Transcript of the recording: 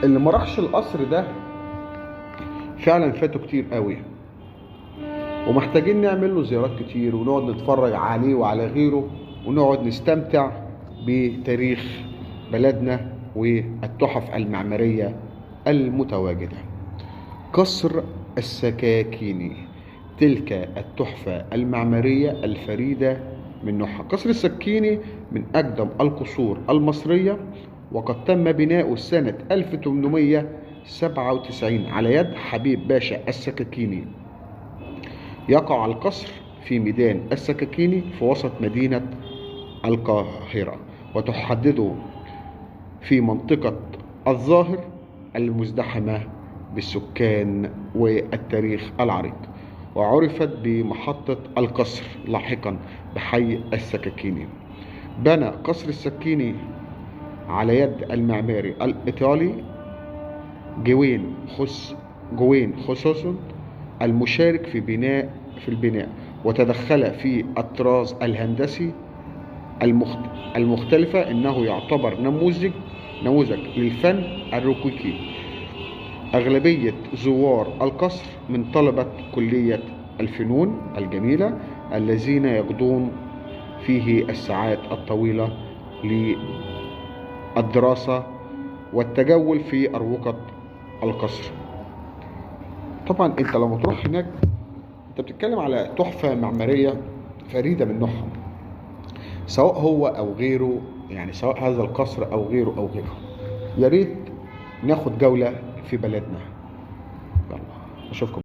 اللي ما راحش القصر ده فعلا فاته كتير قوي، ومحتاجين نعمل له زيارات كتير ونقعد نتفرج عليه وعلى غيره، ونقعد نستمتع بتاريخ بلدنا والتحف المعمارية المتواجدة. قصر السكاكيني، تلك التحفة المعمارية الفريدة من نوعها. قصر السكيني من أقدم القصور المصرية، وقد تم بناؤه سنة 1897 على يد حبيب باشا السكاكيني. يقع القصر في ميدان السكاكيني في وسط مدينة القاهرة، وتحدده في منطقة الظاهر المزدحمة بالسكان والتاريخ العريق، وعرفت بمحطة القصر لاحقا بحي السكاكيني. بنى قصر السكيني على يد المعماري الإيطالي جوين خوسوسون المشارك في البناء، وتدخل في الطراز الهندسي المختلفة. إنه يعتبر نموذج للفن الروكوكي. أغلبية زوار القصر من طلبة كلية الفنون الجميلة الذين يقضون فيه الساعات الطويلة للدراسة والتجول في أروقة القصر. طبعا انت لما تروح هناك انت بتتكلم على تحفة معمارية فريدة من نوعها، سواء هو او غيره، يعني سواء هذا القصر او غيره. يا ريت ناخد جولة في بلدنا. يلا اشوفكم.